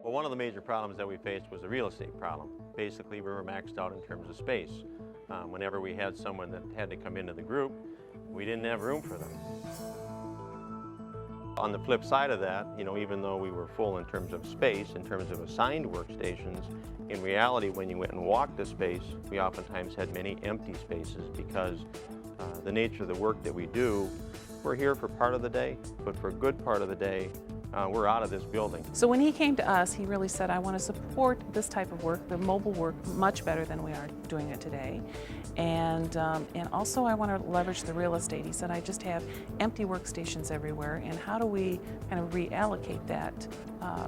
Well, one of the major problems that we faced was a real estate problem. Basically, we were maxed out in terms of space. Whenever we had someone that had to come into the group, we didn't have room for them. On the flip side of that, even though we were full in terms of space, in terms of assigned workstations, in reality, when you went and walked the space, we oftentimes had many empty spaces because the nature of the work that we do, we're here for part of the day, but for a good part of the day, we're out of this building. So when he came to us, he really said, I want to support this type of work, the mobile work, much better than we are doing it today. And also I want to leverage the real estate. He said, I just have empty workstations everywhere, and how do we kind of reallocate that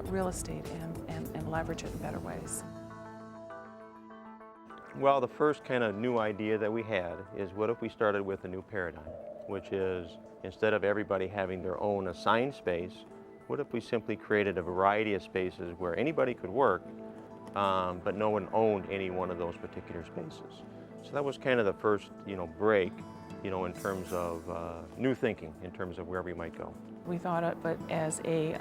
real estate and leverage it in better ways? Well, the first kind of new idea that we had is, what if we started with a new paradigm, which is, instead of everybody having their own assigned space, what if we simply created a variety of spaces where anybody could work, but no one owned any one of those particular spaces? So that was kind of the first, break, in terms of new thinking, in terms of where we might go. We thought of it as a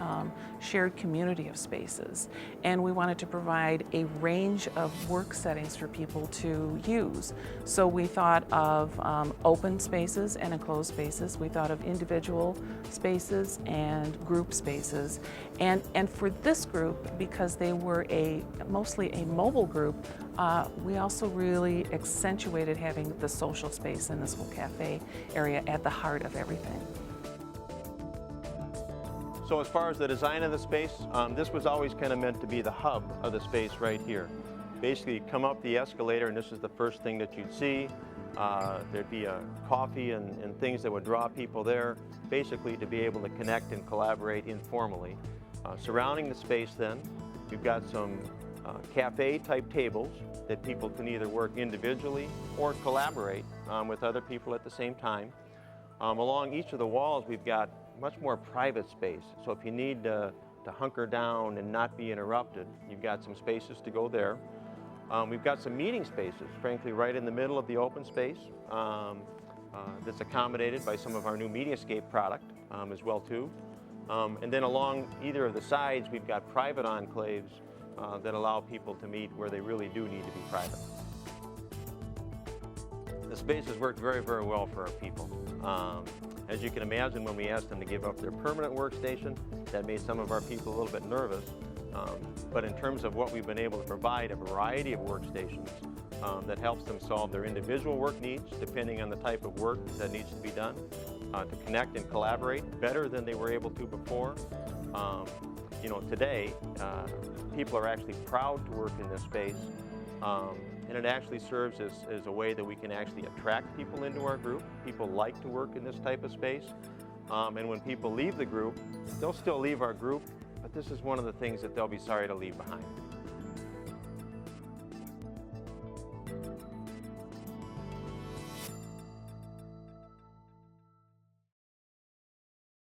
shared community of spaces, and we wanted to provide a range of work settings for people to use. So we thought of open spaces and enclosed spaces. We thought of individual spaces and group spaces. And for this group, because they were mostly a mobile group, we also really accentuated having the social space in this whole cafe area at the heart of everything. So as far as the design of the space, this was always kind of meant to be the hub of the space right here. Basically, you come up the escalator and this is the first thing that you'd see. There'd be a coffee and things that would draw people there, basically to be able to connect and collaborate informally. Surrounding the space then, we've got some cafe-type tables that people can either work individually or collaborate with other people at the same time. Along each of the walls, we've got much more private space. So if you need to hunker down and not be interrupted, you've got some spaces to go there. We've got some meeting spaces, frankly, right in the middle of the open space that's accommodated by some of our new Mediascape product as well too. And then along either of the sides, we've got private enclaves that allow people to meet where they really do need to be private. The space has worked very, very well for our people. As you can imagine, when we asked them to give up their permanent workstation, that made some of our people a little bit nervous. But in terms of what we've been able to provide, a variety of workstations that helps them solve their individual work needs, depending on the type of work that needs to be done, to connect and collaborate better than they were able to before. Today, people are actually proud to work in this space. And it actually serves as a way that we can actually attract people into our group. People like to work in this type of space. And when people leave the group, they'll still leave our group, but this is one of the things that they'll be sorry to leave behind.